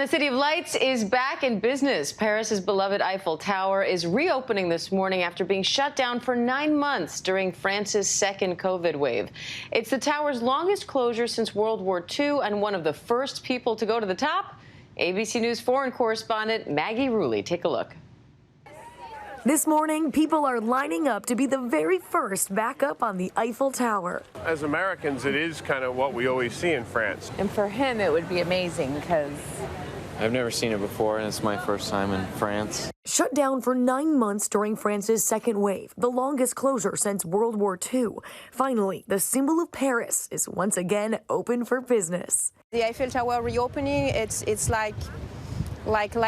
The City of Lights is back in business. Paris's beloved Eiffel Tower is reopening this morning after being shut down for 9 months during France's second COVID wave. It's the tower's longest closure since World War II and one of the first people to go to the top. ABC News foreign correspondent Maggie Rulli. Take a look. This morning, people are lining up to be the very first back up on the Eiffel Tower. As Americans, it is kind of what we always see in France. And for him, it would be amazing because I've never seen it before, and it's my first time in France. Shut down for 9 months during France's second wave, the longest closure since World War II. Finally, the symbol of Paris is once again open for business. The Eiffel Tower reopening, it's like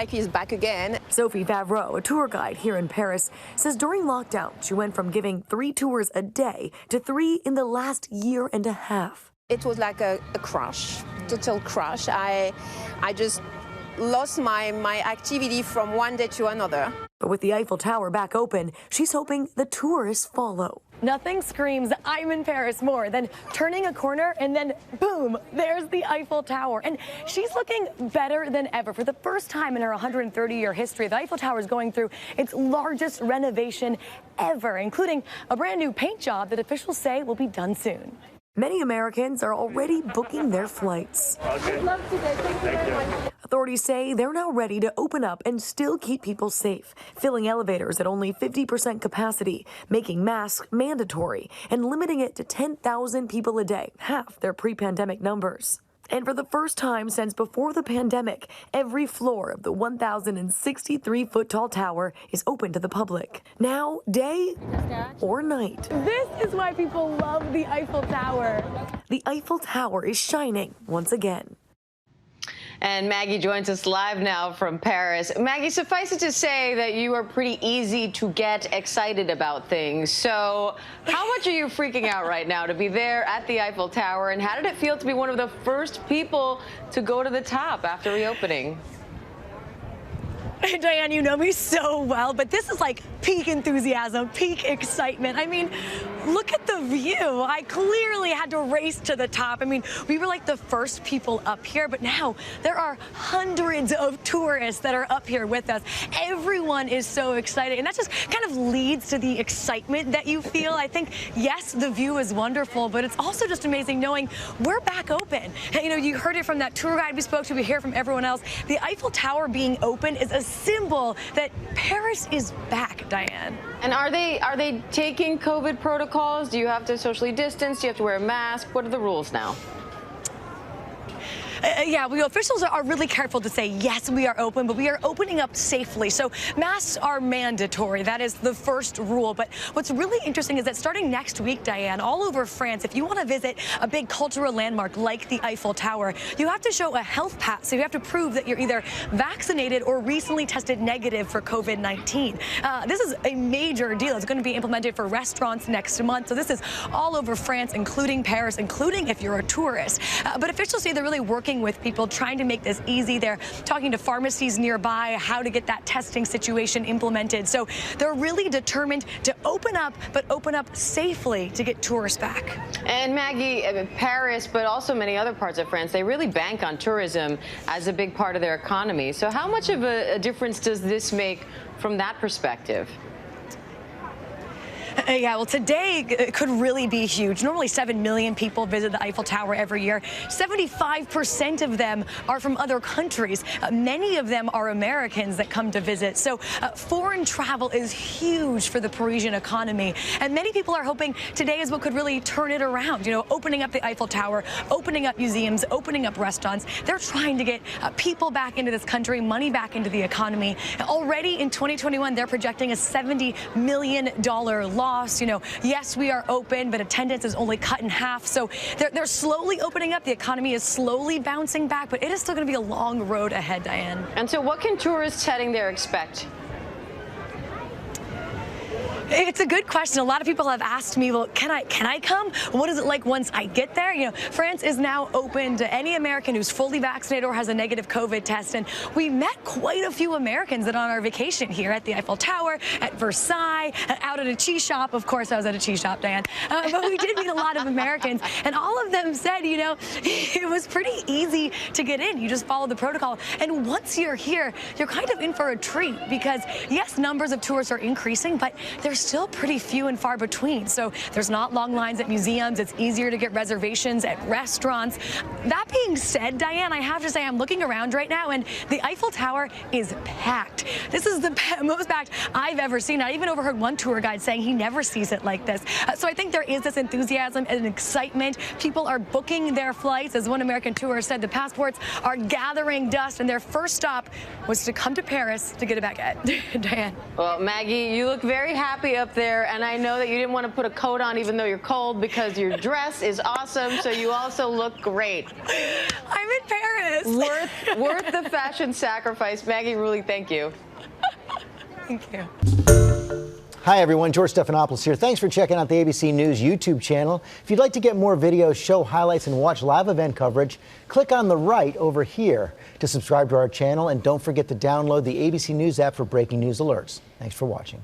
he's back again. Sophie Favreau, a tour guide here in Paris, says during lockdown, she went from giving 3 tours a day to 3 in the last year and a half. It was like a crash, total crash. I just lost my activity from one day to another. But with the Eiffel Tower back open, she's hoping the tourists follow. Nothing screams I'm in Paris more than turning a corner and then boom, there's the Eiffel Tower. And she's looking better than ever. For the first time in her 130-year history, the Eiffel Tower is going through its largest renovation ever, including a brand new paint job that officials say will be done soon. Many Americans are already booking their flights. Okay. Thank you. Authorities say they're now ready to open up and still keep people safe, filling elevators at only 50% capacity, making masks mandatory, and limiting it to 10,000 people a day, half their pre-pandemic numbers. And for the first time since before the pandemic, every floor of the 1,063-foot-tall tower is open to the public. Now, day or night. This is why people love the Eiffel Tower. The Eiffel Tower is shining once again. And Maggie joins us live now from Paris. Maggie, suffice it to say that you are pretty easy to get excited about things. So how much are you freaking out right now to be there at the Eiffel Tower? And how did it feel to be one of the first people to go to the top after reopening? Diane, you know me so well, but this is like peak enthusiasm, peak excitement. I mean, look at the view. I clearly had to race to the top. I mean, we were like the first people up here, but now there are hundreds of tourists that are up here with us. Everyone is so excited, and that just kind of leads to the excitement that you feel. I think, yes, the view is wonderful, but it's also just amazing knowing we're back open. And, you know, you heard it from that tour guide we spoke to, we hear from everyone else. The Eiffel Tower being open is a symbol that Paris is back, Diane. And are they taking COVID protocols? Do you have to socially distance? Do you have to wear a mask? What are the rules now? Yeah, officials are really careful to say, yes, we are open, but we are opening up safely. So masks are mandatory. That is the first rule. But what's really interesting is that starting next week, Diane, all over France, if you want to visit a big cultural landmark like the Eiffel Tower, you have to show a health pass. So you have to prove that you're either vaccinated or recently tested negative for COVID-19. This is a major deal. It's going to be implemented for restaurants next month. So this is all over France, including Paris, including if you're a tourist. But officials say they're really working with people, trying to make this easy. They're talking to pharmacies nearby how to get that testing situation implemented. So they're really determined to open up, but open up safely to get tourists back. And Maggie, Paris, but also many other parts of France, they really bank on tourism as a big part of their economy. So how much of a difference does this make from that perspective? Yeah, well, today it could really be huge. Normally 7 million people visit the Eiffel Tower every year. 75% of them are from other countries. Many of them are Americans that come to visit. So foreign travel is huge for the Parisian economy. And many people are hoping today is what could really turn it around. You know, opening up the Eiffel Tower, opening up museums, opening up restaurants. They're trying to get people back into this country, money back into the economy. Already in 2021, they're projecting a $70 million loss. You know, yes, we are open, but attendance is only cut in half. So they're slowly opening up. The economy is slowly bouncing back, but it is still going to be a long road ahead, Diane. And so what can tourists heading there expect? It's a good question. A lot of people have asked me, well, can I come? What is it like once I get there? You know, France is now open to any American who's fully vaccinated or has a negative COVID test. And we met quite a few Americans that are on our vacation here at the Eiffel Tower, at Versailles, out at a cheese shop. Of course, I was at a cheese shop, Diane. But we did meet a lot of Americans. And all of them said, you know, it was pretty easy to get in. You just follow the protocol. And once you're here, you're kind of in for a treat because, yes, numbers of tourists are increasing, but they're still pretty few and far between. So there's not long lines at museums. It's easier to get reservations at restaurants. That being said, Diane, I have to say I'm looking around right now, and the Eiffel Tower is packed. This is the most packed I've ever seen. I even overheard one tour guide saying he never sees it like this. So I think there is this enthusiasm and excitement. People are booking their flights. As one American tourist said, the passports are gathering dust, and their first stop was to come to Paris to get a baguette. Diane. Well, Maggie, you look very happy up there, and I know that you didn't want to put a coat on even though you're cold because your dress is awesome, so you also look great. I'm in Paris. Worth the fashion sacrifice. Maggie, really, thank you. Thank you. Hi, everyone. George Stephanopoulos here. Thanks for checking out the ABC News YouTube channel. If you'd like to get more videos, show highlights, and watch live event coverage, click on the right over here to subscribe to our channel. And don't forget to download the ABC News app for breaking news alerts. Thanks for watching.